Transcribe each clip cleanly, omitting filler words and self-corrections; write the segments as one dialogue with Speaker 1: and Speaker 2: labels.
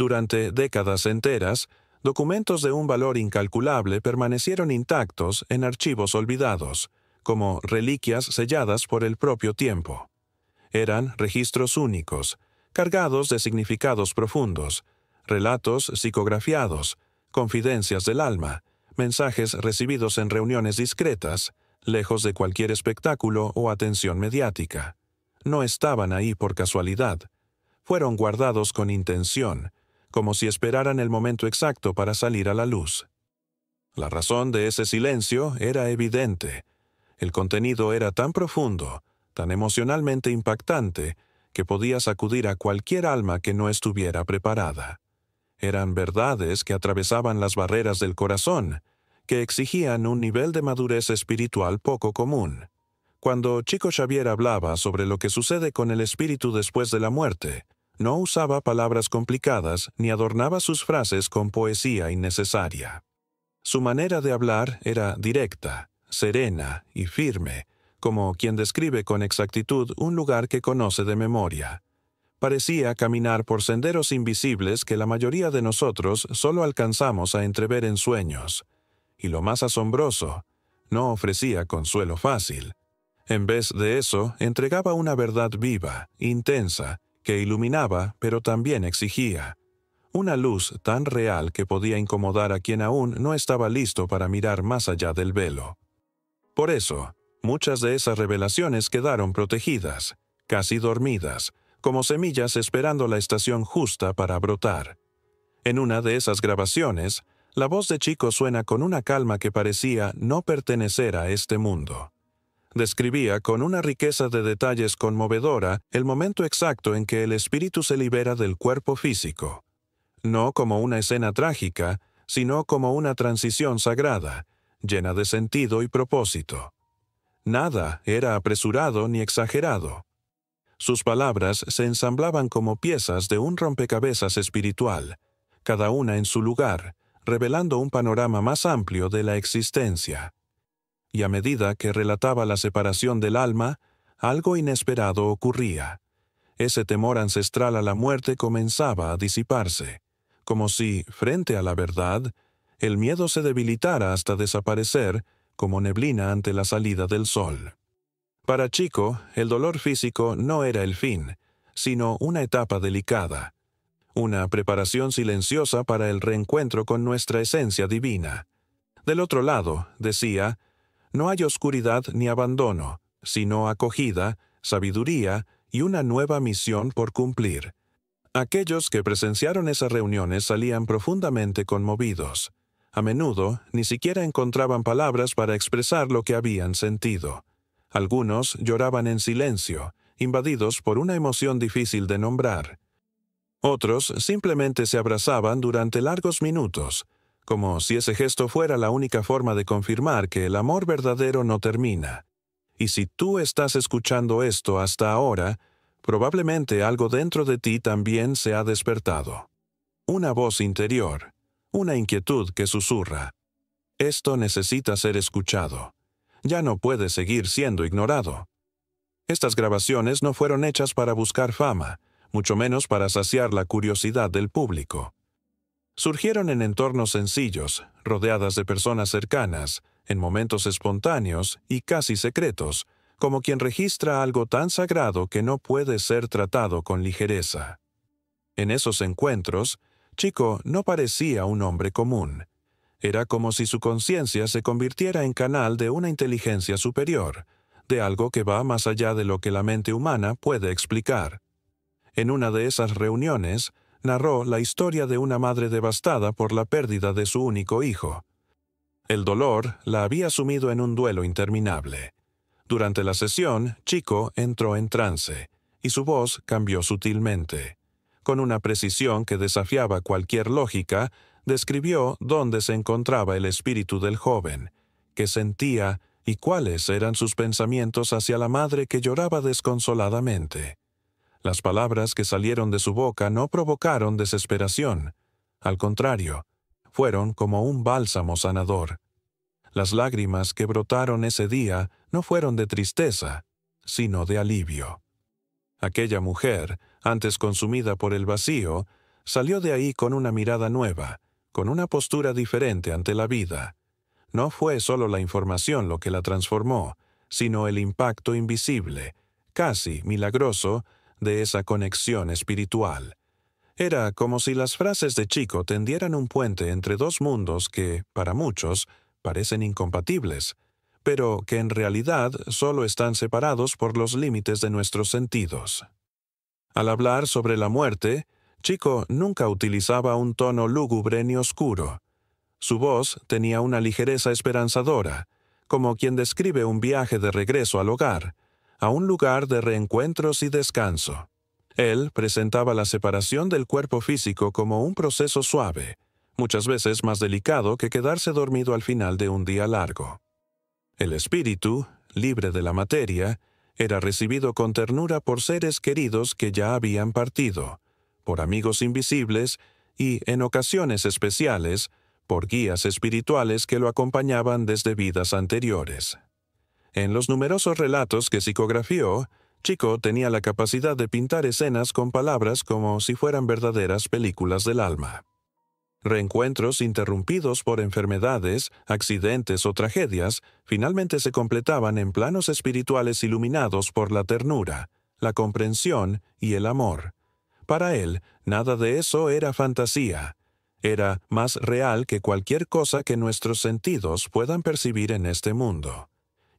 Speaker 1: Durante décadas enteras, documentos de un valor incalculable permanecieron intactos en archivos olvidados, como reliquias selladas por el propio tiempo. Eran registros únicos, cargados de significados profundos, relatos psicografiados, confidencias del alma, mensajes recibidos en reuniones discretas, lejos de cualquier espectáculo o atención mediática. No estaban ahí por casualidad. Fueron guardados con intención, como si esperaran el momento exacto para salir a la luz. La razón de ese silencio era evidente. El contenido era tan profundo, tan emocionalmente impactante, que podía sacudir a cualquier alma que no estuviera preparada. Eran verdades que atravesaban las barreras del corazón, que exigían un nivel de madurez espiritual poco común. Cuando Chico Xavier hablaba sobre lo que sucede con el espíritu después de la muerte, no usaba palabras complicadas ni adornaba sus frases con poesía innecesaria. Su manera de hablar era directa, serena y firme, como quien describe con exactitud un lugar que conoce de memoria. Parecía caminar por senderos invisibles que la mayoría de nosotros solo alcanzamos a entrever en sueños. Y lo más asombroso, no ofrecía consuelo fácil. En vez de eso, entregaba una verdad viva, intensa, que iluminaba, pero también exigía. Una luz tan real que podía incomodar a quien aún no estaba listo para mirar más allá del velo. Por eso, muchas de esas revelaciones quedaron protegidas, casi dormidas, como semillas esperando la estación justa para brotar. En una de esas grabaciones, la voz de Chico suena con una calma que parecía no pertenecer a este mundo. Describía con una riqueza de detalles conmovedora el momento exacto en que el espíritu se libera del cuerpo físico. No como una escena trágica, sino como una transición sagrada, llena de sentido y propósito. Nada era apresurado ni exagerado. Sus palabras se ensamblaban como piezas de un rompecabezas espiritual, cada una en su lugar, revelando un panorama más amplio de la existencia. Y a medida que relataba la separación del alma, algo inesperado ocurría. Ese temor ancestral a la muerte comenzaba a disiparse, como si, frente a la verdad, el miedo se debilitara hasta desaparecer como neblina ante la salida del sol. Para Chico, el dolor físico no era el fin, sino una etapa delicada, una preparación silenciosa para el reencuentro con nuestra esencia divina. Del otro lado, decía, no hay oscuridad ni abandono, sino acogida, sabiduría y una nueva misión por cumplir. Aquellos que presenciaron esas reuniones salían profundamente conmovidos. A menudo ni siquiera encontraban palabras para expresar lo que habían sentido. Algunos lloraban en silencio, invadidos por una emoción difícil de nombrar. Otros simplemente se abrazaban durante largos minutos, como si ese gesto fuera la única forma de confirmar que el amor verdadero no termina. Y si tú estás escuchando esto hasta ahora, probablemente algo dentro de ti también se ha despertado. Una voz interior, una inquietud que susurra. Esto necesita ser escuchado. Ya no puede seguir siendo ignorado. Estas grabaciones no fueron hechas para buscar fama, mucho menos para saciar la curiosidad del público. Surgieron en entornos sencillos, rodeadas de personas cercanas, en momentos espontáneos y casi secretos, como quien registra algo tan sagrado que no puede ser tratado con ligereza. En esos encuentros, Chico no parecía un hombre común. Era como si su conciencia se convirtiera en canal de una inteligencia superior, de algo que va más allá de lo que la mente humana puede explicar. En una de esas reuniones, narró la historia de una madre devastada por la pérdida de su único hijo. El dolor la había sumido en un duelo interminable. Durante la sesión, Chico entró en trance, y su voz cambió sutilmente. Con una precisión que desafiaba cualquier lógica, describió dónde se encontraba el espíritu del joven, qué sentía y cuáles eran sus pensamientos hacia la madre que lloraba desconsoladamente. Las palabras que salieron de su boca no provocaron desesperación. Al contrario, fueron como un bálsamo sanador. Las lágrimas que brotaron ese día no fueron de tristeza, sino de alivio. Aquella mujer, antes consumida por el vacío, salió de ahí con una mirada nueva, con una postura diferente ante la vida. No fue solo la información lo que la transformó, sino el impacto invisible, casi milagroso, de esa conexión espiritual. Era como si las frases de Chico tendieran un puente entre dos mundos que, para muchos, parecen incompatibles, pero que en realidad solo están separados por los límites de nuestros sentidos. Al hablar sobre la muerte, Chico nunca utilizaba un tono lúgubre ni oscuro. Su voz tenía una ligereza esperanzadora, como quien describe un viaje de regreso al hogar, a un lugar de reencuentros y descanso. Él presentaba la separación del cuerpo físico como un proceso suave, muchas veces más delicado que quedarse dormido al final de un día largo. El espíritu, libre de la materia, era recibido con ternura por seres queridos que ya habían partido, por amigos invisibles y, en ocasiones especiales, por guías espirituales que lo acompañaban desde vidas anteriores. En los numerosos relatos que psicografió, Chico tenía la capacidad de pintar escenas con palabras como si fueran verdaderas películas del alma. Reencuentros interrumpidos por enfermedades, accidentes o tragedias finalmente se completaban en planos espirituales iluminados por la ternura, la comprensión y el amor. Para él, nada de eso era fantasía. Era más real que cualquier cosa que nuestros sentidos puedan percibir en este mundo.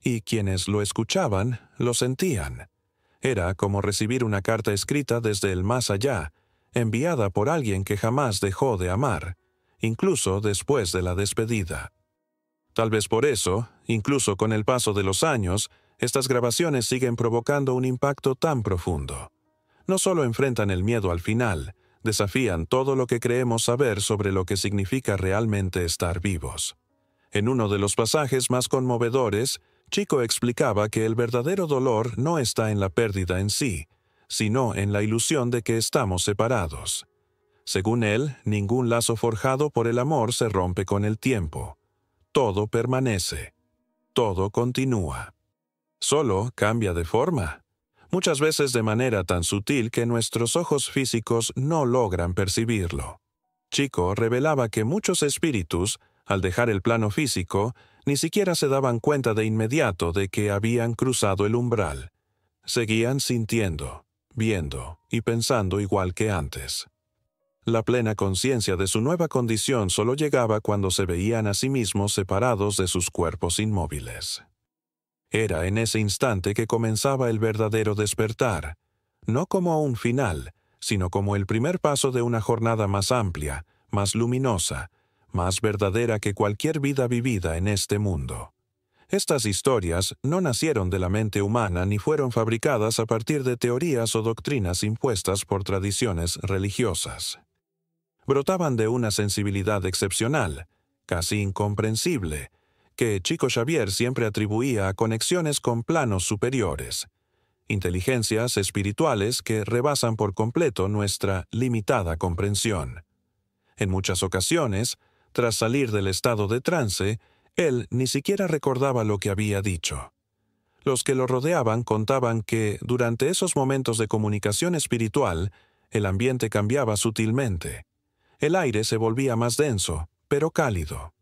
Speaker 1: Y quienes lo escuchaban, lo sentían. Era como recibir una carta escrita desde el más allá, enviada por alguien que jamás dejó de amar, incluso después de la despedida. Tal vez por eso, incluso con el paso de los años, estas grabaciones siguen provocando un impacto tan profundo. No solo enfrentan el miedo al final, desafían todo lo que creemos saber sobre lo que significa realmente estar vivos. En uno de los pasajes más conmovedores, Chico explicaba que el verdadero dolor no está en la pérdida en sí, sino en la ilusión de que estamos separados. Según él, ningún lazo forjado por el amor se rompe con el tiempo. Todo permanece. Todo continúa. Solo cambia de forma. Muchas veces de manera tan sutil que nuestros ojos físicos no logran percibirlo. Chico revelaba que muchos espíritus, al dejar el plano físico, ni siquiera se daban cuenta de inmediato de que habían cruzado el umbral. Seguían sintiendo, viendo y pensando igual que antes. La plena conciencia de su nueva condición solo llegaba cuando se veían a sí mismos separados de sus cuerpos inmóviles. Era en ese instante que comenzaba el verdadero despertar, no como un final, sino como el primer paso de una jornada más amplia, más luminosa, más verdadera que cualquier vida vivida en este mundo. Estas historias no nacieron de la mente humana ni fueron fabricadas a partir de teorías o doctrinas impuestas por tradiciones religiosas. Brotaban de una sensibilidad excepcional, casi incomprensible, que Chico Xavier siempre atribuía a conexiones con planos superiores, inteligencias espirituales que rebasan por completo nuestra limitada comprensión. En muchas ocasiones, tras salir del estado de trance, él ni siquiera recordaba lo que había dicho. Los que lo rodeaban contaban que, durante esos momentos de comunicación espiritual, el ambiente cambiaba sutilmente. El aire se volvía más denso, pero cálido.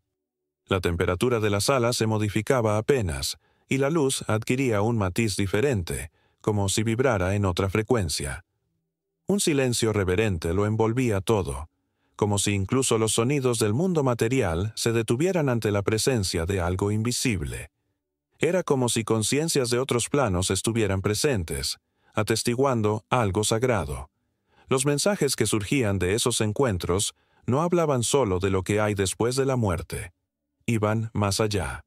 Speaker 1: La temperatura de la sala se modificaba apenas, y la luz adquiría un matiz diferente, como si vibrara en otra frecuencia. Un silencio reverente lo envolvía todo, como si incluso los sonidos del mundo material se detuvieran ante la presencia de algo invisible. Era como si conciencias de otros planos estuvieran presentes, atestiguando algo sagrado. Los mensajes que surgían de esos encuentros no hablaban solo de lo que hay después de la muerte. Iban más allá.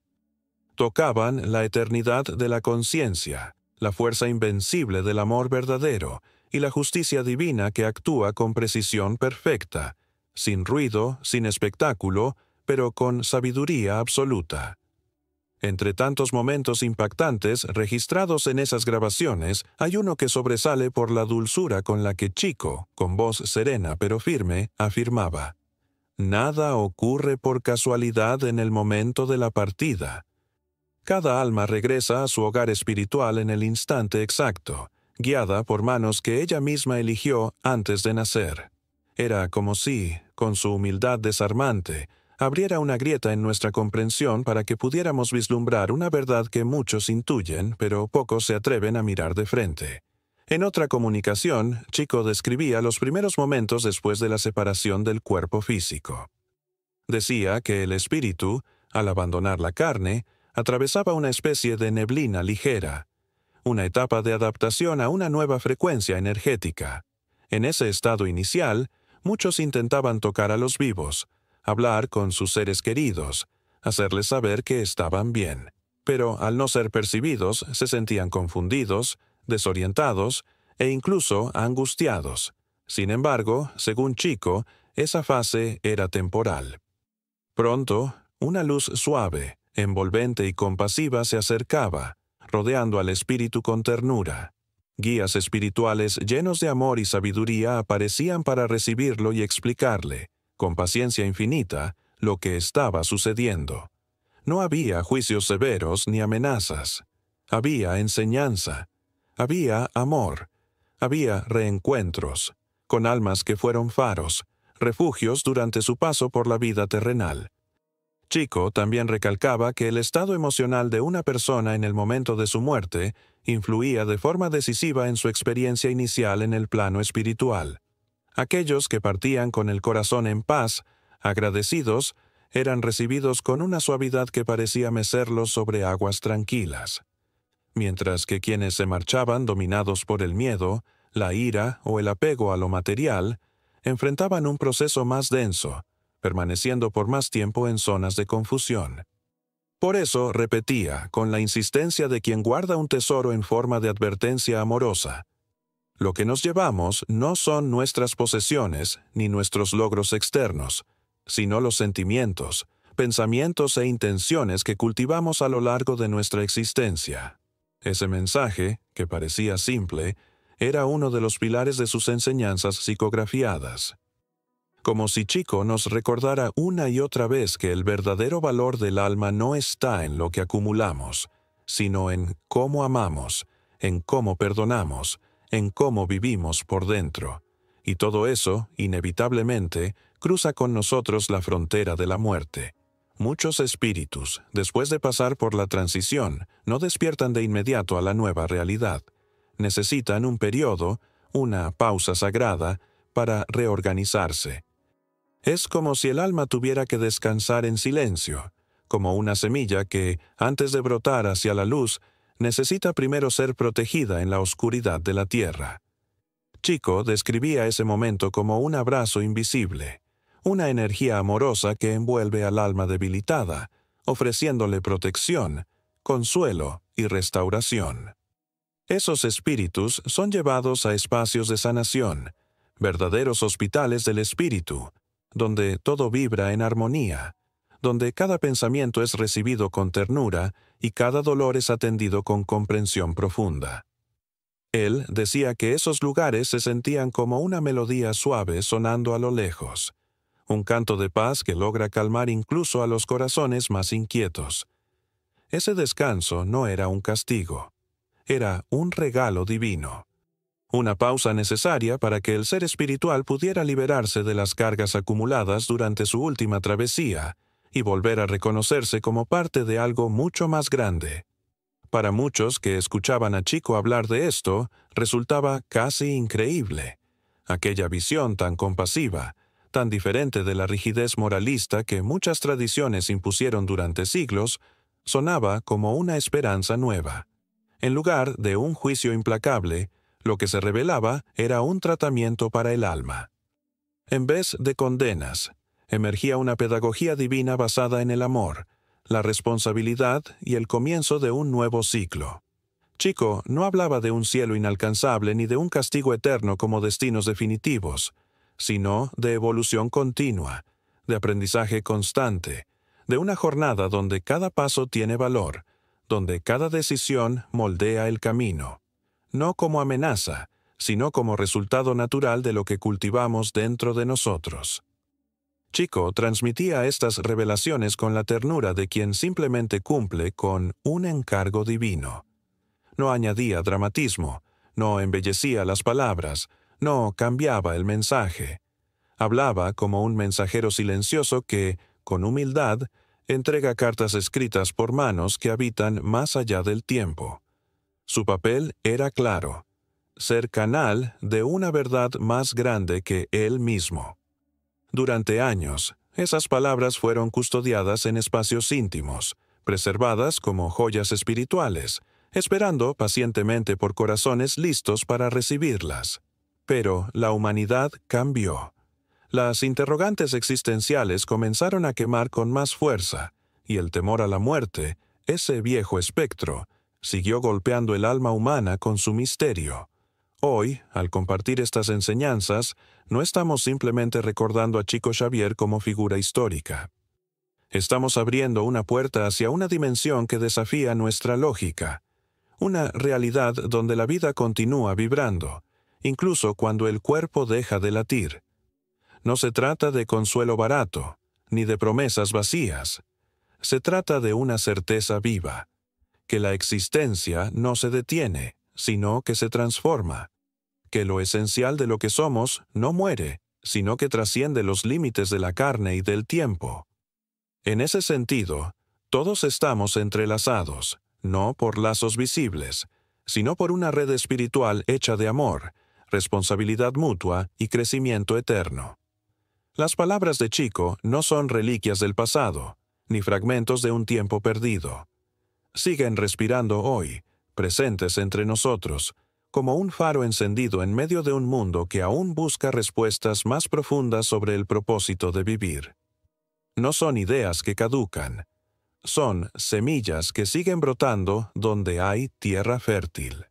Speaker 1: Tocaban la eternidad de la conciencia, la fuerza invencible del amor verdadero y la justicia divina que actúa con precisión perfecta, sin ruido, sin espectáculo, pero con sabiduría absoluta. Entre tantos momentos impactantes registrados en esas grabaciones, hay uno que sobresale por la dulzura con la que Chico, con voz serena pero firme, afirmaba: «Nada ocurre por casualidad en el momento de la partida. Cada alma regresa a su hogar espiritual en el instante exacto, guiada por manos que ella misma eligió antes de nacer. Era como si, con su humildad desarmante, abriera una grieta en nuestra comprensión para que pudiéramos vislumbrar una verdad que muchos intuyen, pero pocos se atreven a mirar de frente. En otra comunicación, Chico describía los primeros momentos después de la separación del cuerpo físico. Decía que el espíritu, al abandonar la carne, atravesaba una especie de neblina ligera, una etapa de adaptación a una nueva frecuencia energética. En ese estado inicial, muchos intentaban tocar a los vivos, hablar con sus seres queridos, hacerles saber que estaban bien. Pero al no ser percibidos, se sentían confundidos, desorientados e incluso angustiados. Sin embargo, según Chico, esa fase era temporal. Pronto, una luz suave, envolvente y compasiva se acercaba, rodeando al espíritu con ternura. Guías espirituales llenos de amor y sabiduría aparecían para recibirlo y explicarle, con paciencia infinita, lo que estaba sucediendo. No había juicios severos ni amenazas. Había enseñanza. Había amor. Había reencuentros, con almas que fueron faros, refugios durante su paso por la vida terrenal. Chico también recalcaba que el estado emocional de una persona en el momento de su muerte influía de forma decisiva en su experiencia inicial en el plano espiritual. Aquellos que partían con el corazón en paz, agradecidos, eran recibidos con una suavidad que parecía mecerlos sobre aguas tranquilas. Mientras que quienes se marchaban dominados por el miedo, la ira o el apego a lo material, enfrentaban un proceso más denso, permaneciendo por más tiempo en zonas de confusión. Por eso repetía, con la insistencia de quien guarda un tesoro en forma de advertencia amorosa: lo que nos llevamos no son nuestras posesiones ni nuestros logros externos, sino los sentimientos, pensamientos e intenciones que cultivamos a lo largo de nuestra existencia. Ese mensaje, que parecía simple, era uno de los pilares de sus enseñanzas psicografiadas. Como si Chico nos recordara una y otra vez que el verdadero valor del alma no está en lo que acumulamos, sino en cómo amamos, en cómo perdonamos, en cómo vivimos por dentro. Y todo eso, inevitablemente, cruza con nosotros la frontera de la muerte. Muchos espíritus, después de pasar por la transición, no despiertan de inmediato a la nueva realidad. Necesitan un periodo, una pausa sagrada, para reorganizarse. Es como si el alma tuviera que descansar en silencio, como una semilla que, antes de brotar hacia la luz, necesita primero ser protegida en la oscuridad de la tierra. Chico describía ese momento como un abrazo invisible, una energía amorosa que envuelve al alma debilitada, ofreciéndole protección, consuelo y restauración. Esos espíritus son llevados a espacios de sanación, verdaderos hospitales del espíritu, donde todo vibra en armonía, donde cada pensamiento es recibido con ternura y cada dolor es atendido con comprensión profunda. Él decía que esos lugares se sentían como una melodía suave sonando a lo lejos, un canto de paz que logra calmar incluso a los corazones más inquietos. Ese descanso no era un castigo, era un regalo divino, una pausa necesaria para que el ser espiritual pudiera liberarse de las cargas acumuladas durante su última travesía y volver a reconocerse como parte de algo mucho más grande. Para muchos que escuchaban a Chico hablar de esto, resultaba casi increíble. Aquella visión tan compasiva, tan diferente de la rigidez moralista que muchas tradiciones impusieron durante siglos, sonaba como una esperanza nueva. En lugar de un juicio implacable, lo que se revelaba era un tratamiento para el alma. En vez de condenas, emergía una pedagogía divina basada en el amor, la responsabilidad y el comienzo de un nuevo ciclo. Chico no hablaba de un cielo inalcanzable ni de un castigo eterno como destinos definitivos, sino de evolución continua, de aprendizaje constante, de una jornada donde cada paso tiene valor, donde cada decisión moldea el camino, no como amenaza, sino como resultado natural de lo que cultivamos dentro de nosotros. Chico transmitía estas revelaciones con la ternura de quien simplemente cumple con un encargo divino. No añadía dramatismo, no embellecía las palabras, no cambiaba el mensaje. Hablaba como un mensajero silencioso que, con humildad, entrega cartas escritas por manos que habitan más allá del tiempo. Su papel era claro: ser canal de una verdad más grande que él mismo. Durante años, esas palabras fueron custodiadas en espacios íntimos, preservadas como joyas espirituales, esperando pacientemente por corazones listos para recibirlas. Pero la humanidad cambió. Las interrogantes existenciales comenzaron a quemar con más fuerza, y el temor a la muerte, ese viejo espectro, siguió golpeando el alma humana con su misterio. Hoy, al compartir estas enseñanzas, no estamos simplemente recordando a Chico Xavier como figura histórica. Estamos abriendo una puerta hacia una dimensión que desafía nuestra lógica, una realidad donde la vida continúa vibrando, incluso cuando el cuerpo deja de latir. No se trata de consuelo barato, ni de promesas vacías. Se trata de una certeza viva, que la existencia no se detiene, sino que se transforma, que lo esencial de lo que somos no muere, sino que trasciende los límites de la carne y del tiempo. En ese sentido, todos estamos entrelazados, no por lazos visibles, sino por una red espiritual hecha de amor, responsabilidad mutua y crecimiento eterno. Las palabras de Chico no son reliquias del pasado, ni fragmentos de un tiempo perdido. Siguen respirando hoy, presentes entre nosotros, como un faro encendido en medio de un mundo que aún busca respuestas más profundas sobre el propósito de vivir. No son ideas que caducan, son semillas que siguen brotando donde hay tierra fértil.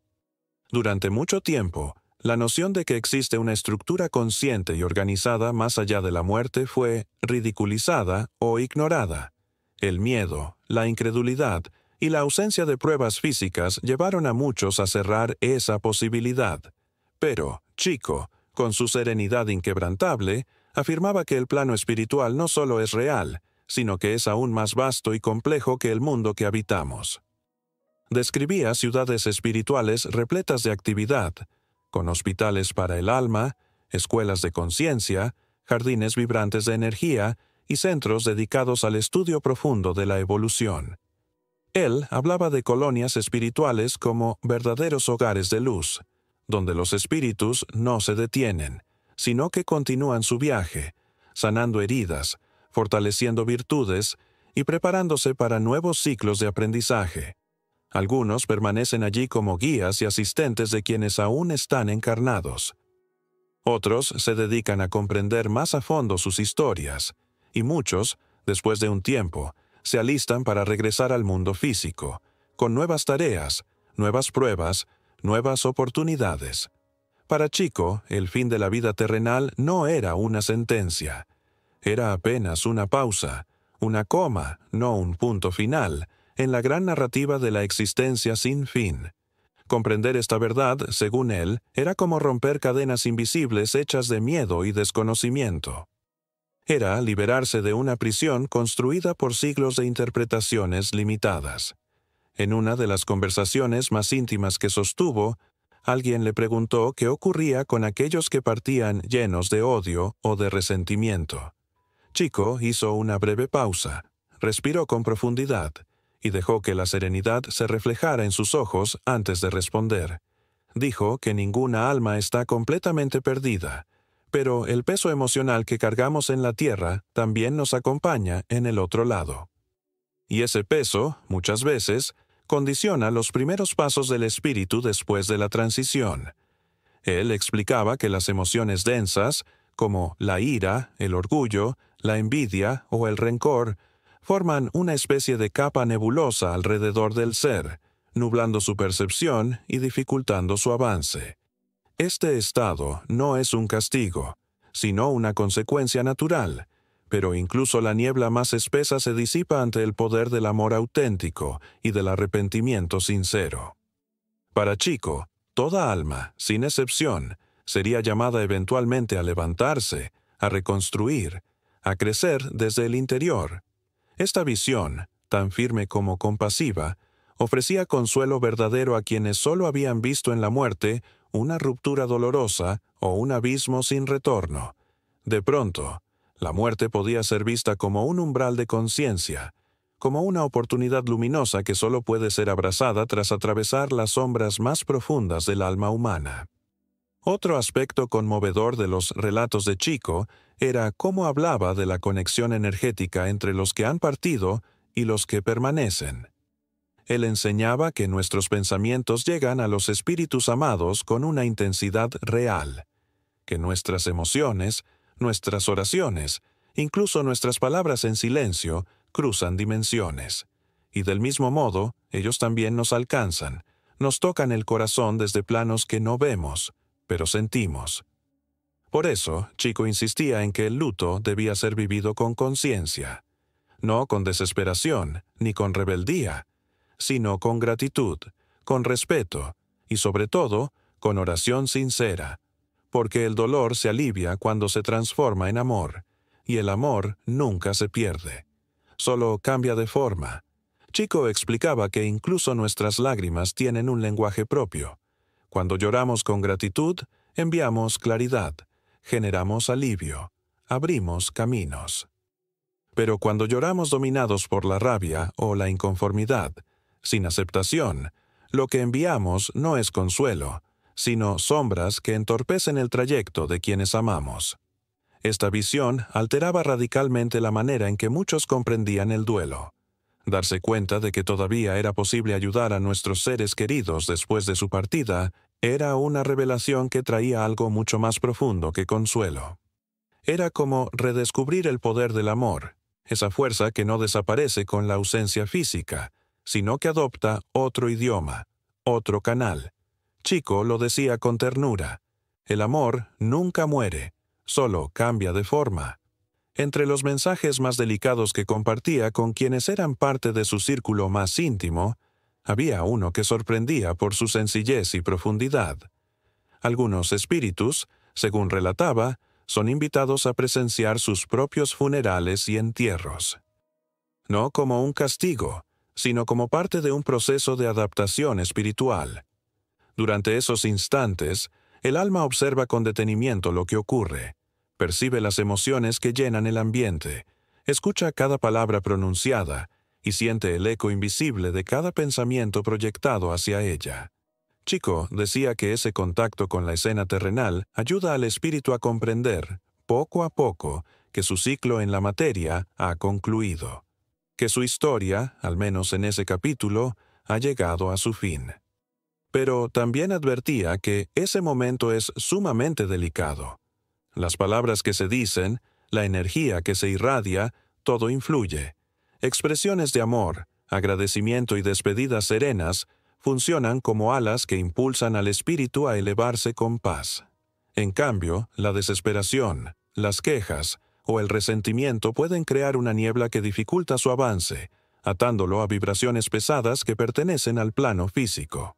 Speaker 1: Durante mucho tiempo, la noción de que existe una estructura consciente y organizada más allá de la muerte fue ridiculizada o ignorada. El miedo, la incredulidad y la ausencia de pruebas físicas llevaron a muchos a cerrar esa posibilidad. Pero Chico, con su serenidad inquebrantable, afirmaba que el plano espiritual no solo es real, sino que es aún más vasto y complejo que el mundo que habitamos. Describía ciudades espirituales repletas de actividad, con hospitales para el alma, escuelas de conciencia, jardines vibrantes de energía y centros dedicados al estudio profundo de la evolución. Él hablaba de colonias espirituales como verdaderos hogares de luz, donde los espíritus no se detienen, sino que continúan su viaje, sanando heridas, fortaleciendo virtudes y preparándose para nuevos ciclos de aprendizaje. Algunos permanecen allí como guías y asistentes de quienes aún están encarnados. Otros se dedican a comprender más a fondo sus historias, y muchos, después de un tiempo, se alistan para regresar al mundo físico, con nuevas tareas, nuevas pruebas, nuevas oportunidades. Para Chico, el fin de la vida terrenal no era una sentencia. Era apenas una pausa, una coma, no un punto final, en la gran narrativa de la existencia sin fin. Comprender esta verdad, según él, era como romper cadenas invisibles hechas de miedo y desconocimiento. Era liberarse de una prisión construida por siglos de interpretaciones limitadas. En una de las conversaciones más íntimas que sostuvo, alguien le preguntó qué ocurría con aquellos que partían llenos de odio o de resentimiento. Chico hizo una breve pausa, respiró con profundidad y dejó que la serenidad se reflejara en sus ojos antes de responder. Dijo que ninguna alma está completamente perdida, pero el peso emocional que cargamos en la tierra también nos acompaña en el otro lado. Y ese peso, muchas veces, condiciona los primeros pasos del espíritu después de la transición. Él explicaba que las emociones densas, como la ira, el orgullo, la envidia o el rencor, forman una especie de capa nebulosa alrededor del ser, nublando su percepción y dificultando su avance. Este estado no es un castigo, sino una consecuencia natural, pero incluso la niebla más espesa se disipa ante el poder del amor auténtico y del arrepentimiento sincero. Para Chico, toda alma, sin excepción, sería llamada eventualmente a levantarse, a reconstruir, a crecer desde el interior. Esta visión, tan firme como compasiva, ofrecía consuelo verdadero a quienes solo habían visto en la muerte una ruptura dolorosa o un abismo sin retorno, De pronto, la muerte podía ser vista como un umbral de conciencia, como una oportunidad luminosa que solo puede ser abrazada tras atravesar las sombras más profundas del alma humana. Otro aspecto conmovedor de los relatos de Chico era cómo hablaba de la conexión energética entre los que han partido y los que permanecen. Él enseñaba que nuestros pensamientos llegan a los espíritus amados con una intensidad real, que nuestras emociones, nuestras oraciones, incluso nuestras palabras en silencio, cruzan dimensiones. Y del mismo modo, ellos también nos alcanzan, nos tocan el corazón desde planos que no vemos, pero sentimos. Por eso, Chico insistía en que el luto debía ser vivido con conciencia, no con desesperación ni con rebeldía, sino con gratitud, con respeto y, sobre todo, con oración sincera, porque el dolor se alivia cuando se transforma en amor, y el amor nunca se pierde, solo cambia de forma. Chico explicaba que incluso nuestras lágrimas tienen un lenguaje propio. Cuando lloramos con gratitud, enviamos claridad, generamos alivio, abrimos caminos. Pero cuando lloramos dominados por la rabia o la inconformidad, sin aceptación, lo que enviamos no es consuelo, sino sombras que entorpecen el trayecto de quienes amamos. Esta visión alteraba radicalmente la manera en que muchos comprendían el duelo. Darse cuenta de que todavía era posible ayudar a nuestros seres queridos después de su partida era una revelación que traía algo mucho más profundo que consuelo. Era como redescubrir el poder del amor, esa fuerza que no desaparece con la ausencia física, sino que adopta otro idioma, otro canal. Chico lo decía con ternura: el amor nunca muere, solo cambia de forma. Entre los mensajes más delicados que compartía con quienes eran parte de su círculo más íntimo, había uno que sorprendía por su sencillez y profundidad. Algunos espíritus, según relataba, son invitados a presenciar sus propios funerales y entierros. No como un castigo, sino como parte de un proceso de adaptación espiritual. Durante esos instantes, el alma observa con detenimiento lo que ocurre, percibe las emociones que llenan el ambiente, escucha cada palabra pronunciada y siente el eco invisible de cada pensamiento proyectado hacia ella. Chico decía que ese contacto con la escena terrenal ayuda al espíritu a comprender, poco a poco, que su ciclo en la materia ha concluido, que su historia, al menos en ese capítulo, ha llegado a su fin. Pero también advertía que ese momento es sumamente delicado. Las palabras que se dicen, la energía que se irradia, todo influye. Expresiones de amor, agradecimiento y despedidas serenas funcionan como alas que impulsan al espíritu a elevarse con paz. En cambio, la desesperación, las quejas o el resentimiento pueden crear una niebla que dificulta su avance, atándolo a vibraciones pesadas que pertenecen al plano físico.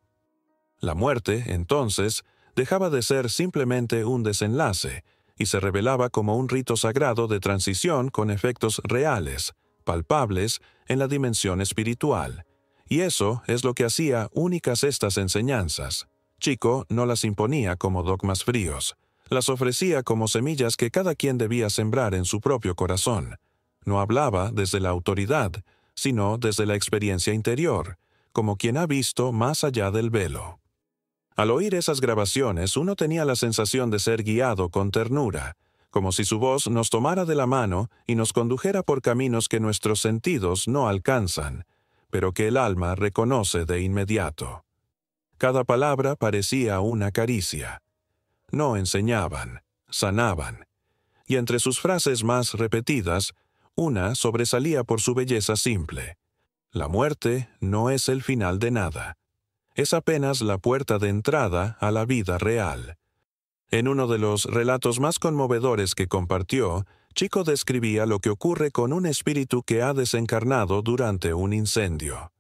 Speaker 1: La muerte, entonces, dejaba de ser simplemente un desenlace y se revelaba como un rito sagrado de transición con efectos reales, palpables, en la dimensión espiritual. Y eso es lo que hacía únicas estas enseñanzas. Chico no las imponía como dogmas fríos, las ofrecía como semillas que cada quien debía sembrar en su propio corazón. No hablaba desde la autoridad, sino desde la experiencia interior, como quien ha visto más allá del velo. Al oír esas grabaciones, uno tenía la sensación de ser guiado con ternura, como si su voz nos tomara de la mano y nos condujera por caminos que nuestros sentidos no alcanzan, pero que el alma reconoce de inmediato. Cada palabra parecía una caricia. No enseñaban, sanaban. Y entre sus frases más repetidas, una sobresalía por su belleza simple. La muerte no es el final de nada. Es apenas la puerta de entrada a la vida real. En uno de los relatos más conmovedores que compartió, Chico describía lo que ocurre con un espíritu que ha desencarnado durante un incendio.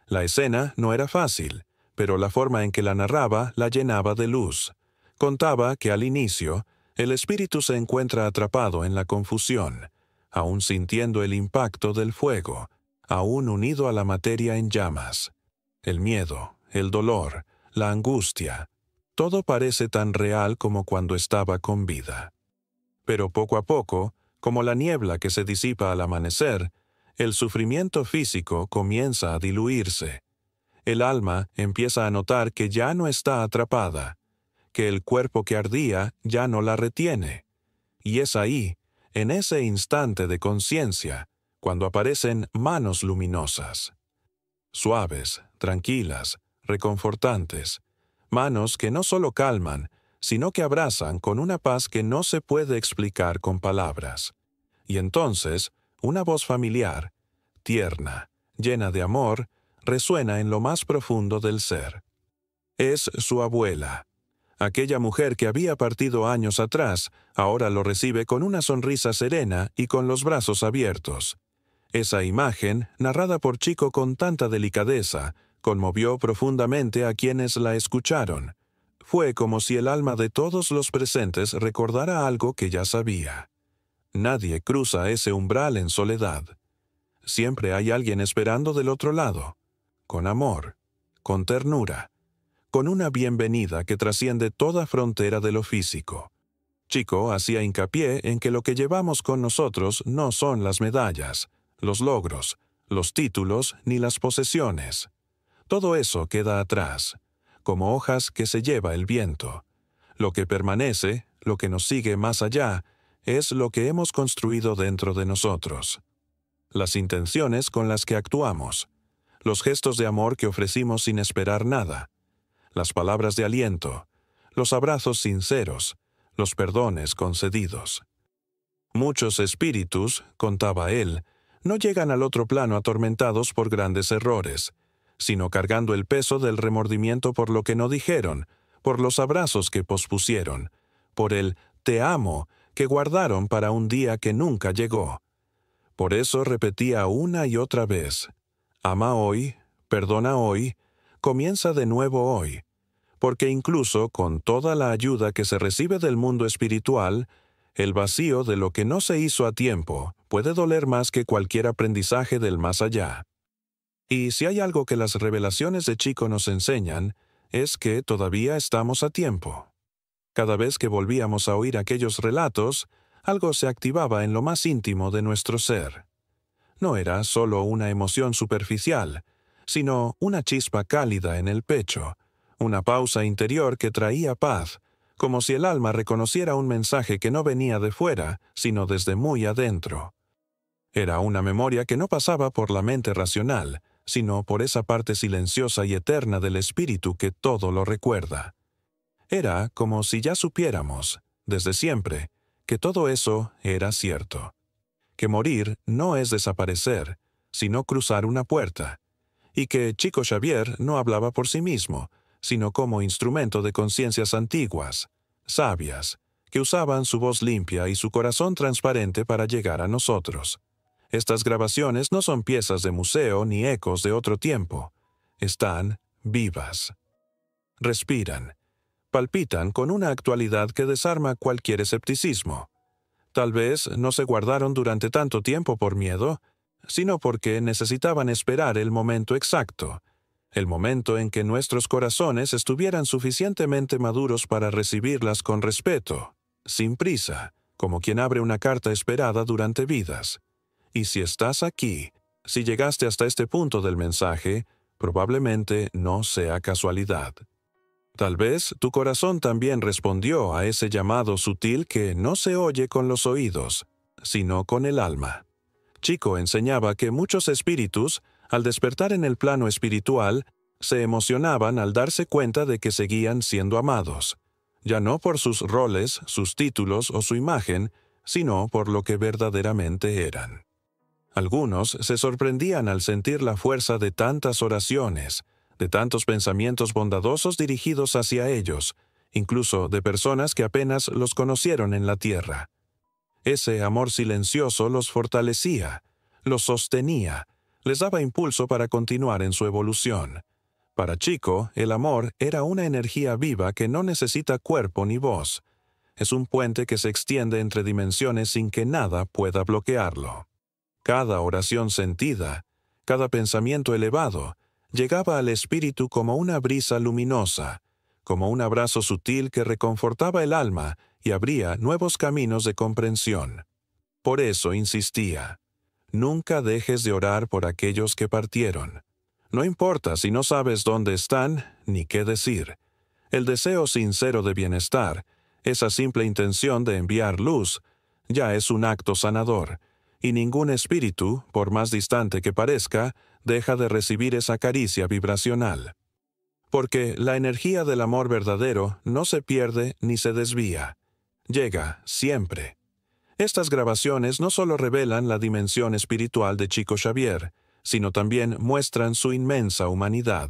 Speaker 1: La escena no era fácil, pero la forma en que la narraba la llenaba de luz. Contaba que al inicio, el espíritu se encuentra atrapado en la confusión, aún sintiendo el impacto del fuego, aún unido a la materia en llamas. El miedo, el dolor, la angustia, todo parece tan real como cuando estaba con vida. Pero poco a poco, como la niebla que se disipa al amanecer, el sufrimiento físico comienza a diluirse. El alma empieza a notar que ya no está atrapada, que el cuerpo que ardía ya no la retiene. Y es ahí, en ese instante de conciencia, cuando aparecen manos luminosas. Suaves, tranquilas, reconfortantes. Manos que no solo calman, sino que abrazan con una paz que no se puede explicar con palabras. Y entonces, una voz familiar, tierna, llena de amor, resuena en lo más profundo del ser. Es su abuela. Aquella mujer que había partido años atrás, ahora lo recibe con una sonrisa serena y con los brazos abiertos. Esa imagen, narrada por Chico con tanta delicadeza, conmovió profundamente a quienes la escucharon. Fue como si el alma de todos los presentes recordara algo que ya sabía. Nadie cruza ese umbral en soledad. Siempre hay alguien esperando del otro lado, con amor, con ternura, con una bienvenida que trasciende toda frontera de lo físico. Chico hacía hincapié en que lo que llevamos con nosotros no son las medallas, los logros, los títulos ni las posesiones. Todo eso queda atrás, como hojas que se lleva el viento. Lo que permanece, lo que nos sigue más allá, es lo que hemos construido dentro de nosotros. Las intenciones con las que actuamos, los gestos de amor que ofrecimos sin esperar nada, las palabras de aliento, los abrazos sinceros, los perdones concedidos. Muchos espíritus, contaba él, no llegan al otro plano atormentados por grandes errores, sino cargando el peso del remordimiento por lo que no dijeron, por los abrazos que pospusieron, por el «te amo» que guardaron para un día que nunca llegó. Por eso repetía una y otra vez, «ama hoy, perdona hoy, comienza de nuevo hoy», porque incluso con toda la ayuda que se recibe del mundo espiritual, el vacío de lo que no se hizo a tiempo puede doler más que cualquier aprendizaje del más allá. Y si hay algo que las revelaciones de Chico nos enseñan, es que todavía estamos a tiempo. Cada vez que volvíamos a oír aquellos relatos, algo se activaba en lo más íntimo de nuestro ser. No era solo una emoción superficial, sino una chispa cálida en el pecho, una pausa interior que traía paz, como si el alma reconociera un mensaje que no venía de fuera, sino desde muy adentro. Era una memoria que no pasaba por la mente racional, sino por esa parte silenciosa y eterna del espíritu que todo lo recuerda. Era como si ya supiéramos, desde siempre, que todo eso era cierto. Que morir no es desaparecer, sino cruzar una puerta, y que Chico Xavier no hablaba por sí mismo, sino como instrumento de conciencias antiguas, sabias, que usaban su voz limpia y su corazón transparente para llegar a nosotros. Estas grabaciones no son piezas de museo ni ecos de otro tiempo. Están vivas. Respiran, palpitan con una actualidad que desarma cualquier escepticismo. Tal vez no se guardaron durante tanto tiempo por miedo, sino porque necesitaban esperar el momento exacto, el momento en que nuestros corazones estuvieran suficientemente maduros para recibirlas con respeto, sin prisa, como quien abre una carta esperada durante vidas. Y si estás aquí, si llegaste hasta este punto del mensaje, probablemente no sea casualidad. Tal vez tu corazón también respondió a ese llamado sutil que no se oye con los oídos, sino con el alma. Chico enseñaba que muchos espíritus, al despertar en el plano espiritual, se emocionaban al darse cuenta de que seguían siendo amados, ya no por sus roles, sus títulos o su imagen, sino por lo que verdaderamente eran. Algunos se sorprendían al sentir la fuerza de tantas oraciones, de tantos pensamientos bondadosos dirigidos hacia ellos, incluso de personas que apenas los conocieron en la tierra. Ese amor silencioso los fortalecía, los sostenía, les daba impulso para continuar en su evolución. Para Chico, el amor era una energía viva que no necesita cuerpo ni voz. Es un puente que se extiende entre dimensiones sin que nada pueda bloquearlo. Cada oración sentida, cada pensamiento elevado, llegaba al espíritu como una brisa luminosa, como un abrazo sutil que reconfortaba el alma y abría nuevos caminos de comprensión. Por eso insistía: nunca dejes de orar por aquellos que partieron. No importa si no sabes dónde están ni qué decir. El deseo sincero de bienestar, esa simple intención de enviar luz, ya es un acto sanador, y ningún espíritu, por más distante que parezca, deja de recibir esa caricia vibracional. Porque la energía del amor verdadero no se pierde ni se desvía. Llega siempre. Estas grabaciones no solo revelan la dimensión espiritual de Chico Xavier, sino también muestran su inmensa humanidad.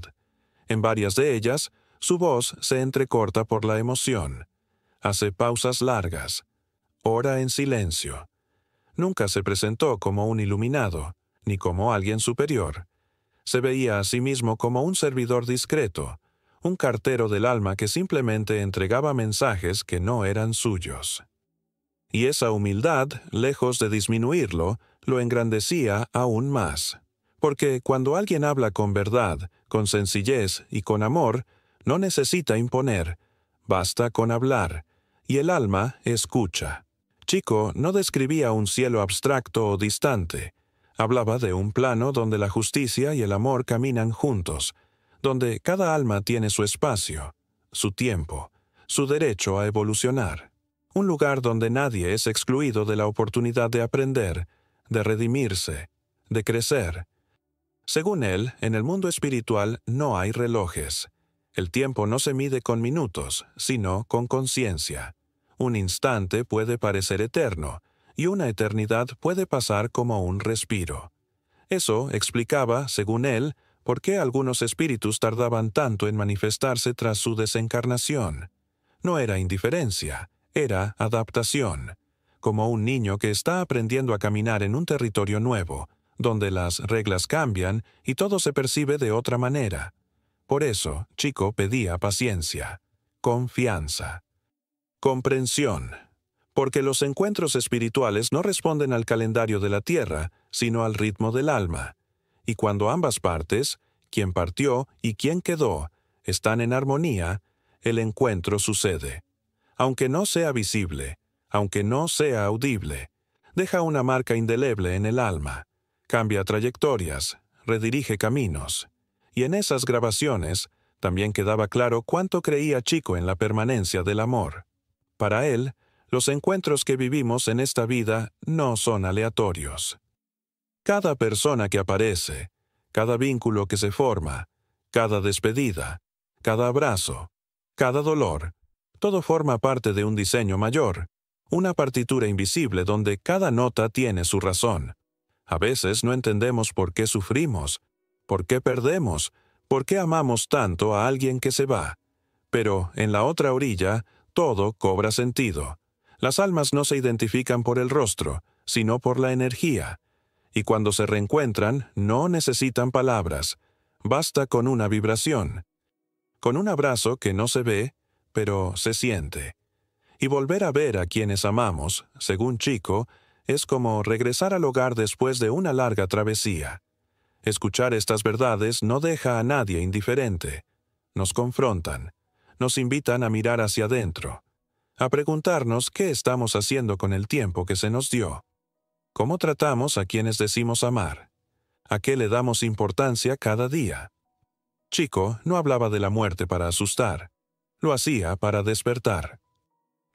Speaker 1: En varias de ellas, su voz se entrecorta por la emoción. Hace pausas largas. Ora en silencio. Nunca se presentó como un iluminado, ni como alguien superior. Se veía a sí mismo como un servidor discreto, un cartero del alma que simplemente entregaba mensajes que no eran suyos. Y esa humildad, lejos de disminuirlo, lo engrandecía aún más. Porque cuando alguien habla con verdad, con sencillez y con amor, no necesita imponer, basta con hablar, y el alma escucha. Chico no describía un cielo abstracto o distante. Hablaba de un plano donde la justicia y el amor caminan juntos, donde cada alma tiene su espacio, su tiempo, su derecho a evolucionar. Un lugar donde nadie es excluido de la oportunidad de aprender, de redimirse, de crecer. Según él, en el mundo espiritual no hay relojes. El tiempo no se mide con minutos, sino con conciencia. Un instante puede parecer eterno, y una eternidad puede pasar como un respiro. Eso explicaba, según él, por qué algunos espíritus tardaban tanto en manifestarse tras su desencarnación. No era indiferencia, era adaptación, como un niño que está aprendiendo a caminar en un territorio nuevo, donde las reglas cambian y todo se percibe de otra manera. Por eso, Chico pedía paciencia, confianza, comprensión, porque los encuentros espirituales no responden al calendario de la tierra, sino al ritmo del alma. Y cuando ambas partes, quien partió y quien quedó, están en armonía, el encuentro sucede. Aunque no sea visible, aunque no sea audible, deja una marca indeleble en el alma, cambia trayectorias, redirige caminos. Y en esas grabaciones también quedaba claro cuánto creía Chico en la permanencia del amor. Para él, los encuentros que vivimos en esta vida no son aleatorios. Cada persona que aparece, cada vínculo que se forma, cada despedida, cada abrazo, cada dolor, todo forma parte de un diseño mayor, una partitura invisible donde cada nota tiene su razón. A veces no entendemos por qué sufrimos, por qué perdemos, por qué amamos tanto a alguien que se va. Pero en la otra orilla, todo cobra sentido. Las almas no se identifican por el rostro, sino por la energía. Y cuando se reencuentran, no necesitan palabras. Basta con una vibración. Con un abrazo que no se ve, pero se siente. Y volver a ver a quienes amamos, según Chico, es como regresar al hogar después de una larga travesía. Escuchar estas verdades no deja a nadie indiferente. Nos confrontan, nos invitan a mirar hacia adentro, a preguntarnos qué estamos haciendo con el tiempo que se nos dio. ¿Cómo tratamos a quienes decimos amar? ¿A qué le damos importancia cada día? Chico no hablaba de la muerte para asustar, lo hacía para despertar.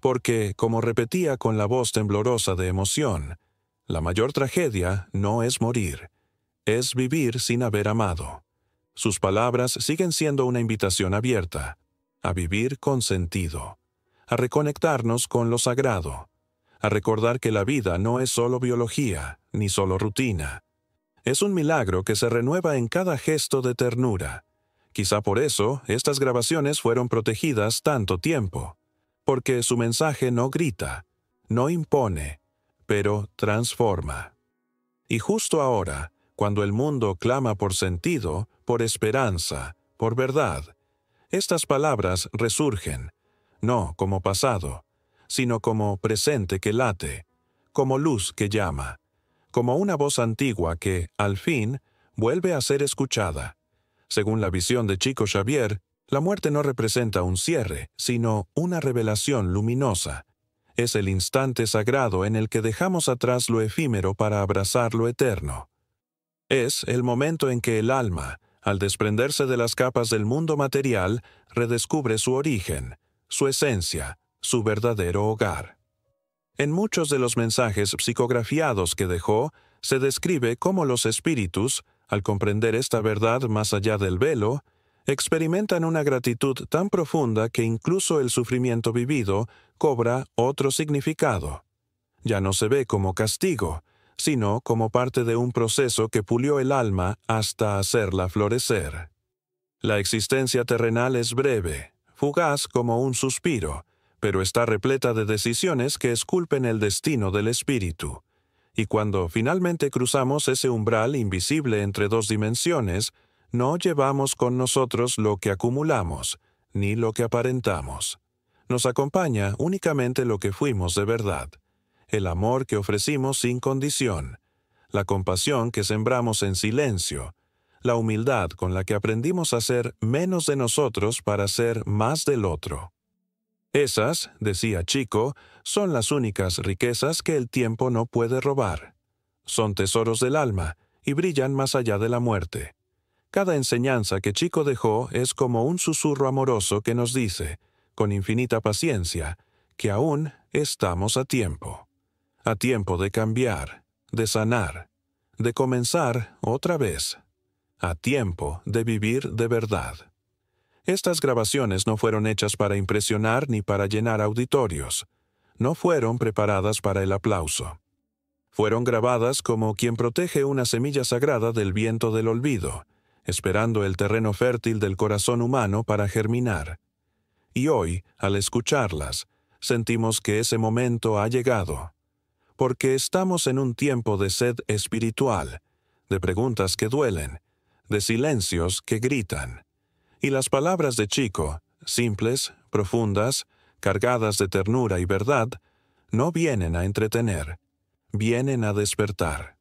Speaker 1: Porque, como repetía con la voz temblorosa de emoción, la mayor tragedia no es morir, es vivir sin haber amado. Sus palabras siguen siendo una invitación abierta, a vivir con sentido, a reconectarnos con lo sagrado, a recordar que la vida no es solo biología, ni solo rutina. Es un milagro que se renueva en cada gesto de ternura. Quizá por eso estas grabaciones fueron protegidas tanto tiempo, porque su mensaje no grita, no impone, pero transforma. Y justo ahora, cuando el mundo clama por sentido, por esperanza, por verdad, estas palabras resurgen, no como pasado, sino como presente que late, como luz que llama, como una voz antigua que, al fin, vuelve a ser escuchada. Según la visión de Chico Xavier, la muerte no representa un cierre, sino una revelación luminosa. Es el instante sagrado en el que dejamos atrás lo efímero para abrazar lo eterno. Es el momento en que el alma, al desprenderse de las capas del mundo material, redescubre su origen, su esencia, su verdadero hogar. En muchos de los mensajes psicografiados que dejó, se describe cómo los espíritus, al comprender esta verdad más allá del velo, experimentan una gratitud tan profunda que incluso el sufrimiento vivido cobra otro significado. Ya no se ve como castigo, sino como parte de un proceso que pulió el alma hasta hacerla florecer. La existencia terrenal es breve, fugaz como un suspiro, pero está repleta de decisiones que esculpen el destino del espíritu. Y cuando finalmente cruzamos ese umbral invisible entre dos dimensiones, no llevamos con nosotros lo que acumulamos, ni lo que aparentamos. Nos acompaña únicamente lo que fuimos de verdad, el amor que ofrecimos sin condición, la compasión que sembramos en silencio, la humildad con la que aprendimos a ser menos de nosotros para ser más del otro. Esas, decía Chico, son las únicas riquezas que el tiempo no puede robar. Son tesoros del alma y brillan más allá de la muerte. Cada enseñanza que Chico dejó es como un susurro amoroso que nos dice, con infinita paciencia, que aún estamos a tiempo de cambiar, de sanar, de comenzar otra vez, a tiempo de vivir de verdad. Estas grabaciones no fueron hechas para impresionar ni para llenar auditorios. No fueron preparadas para el aplauso. Fueron grabadas como quien protege una semilla sagrada del viento del olvido, esperando el terreno fértil del corazón humano para germinar. Y hoy, al escucharlas, sentimos que ese momento ha llegado. Porque estamos en un tiempo de sed espiritual, de preguntas que duelen, de silencios que gritan. Y las palabras de Chico, simples, profundas, cargadas de ternura y verdad, no vienen a entretener, vienen a despertar.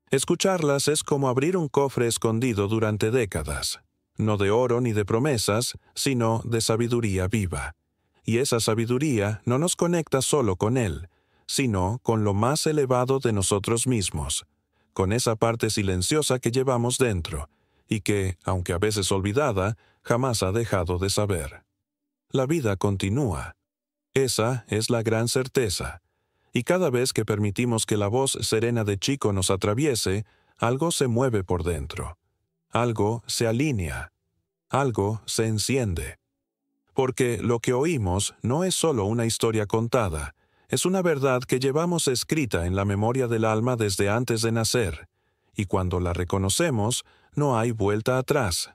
Speaker 1: Escucharlas es como abrir un cofre escondido durante décadas, no de oro ni de promesas, sino de sabiduría viva. Y esa sabiduría no nos conecta solo con Él, sino con lo más elevado de nosotros mismos, con esa parte silenciosa que llevamos dentro, y que, aunque a veces olvidada, jamás ha dejado de saber. La vida continúa. Esa es la gran certeza. Y cada vez que permitimos que la voz serena de Chico nos atraviese, algo se mueve por dentro. Algo se alinea. Algo se enciende. Porque lo que oímos no es solo una historia contada, es una verdad que llevamos escrita en la memoria del alma desde antes de nacer, y cuando la reconocemos, no hay vuelta atrás,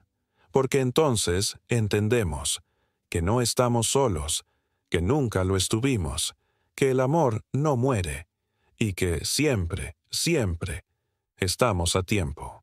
Speaker 1: porque entonces entendemos que no estamos solos, que nunca lo estuvimos, que el amor no muere, y que siempre, siempre estamos a tiempo.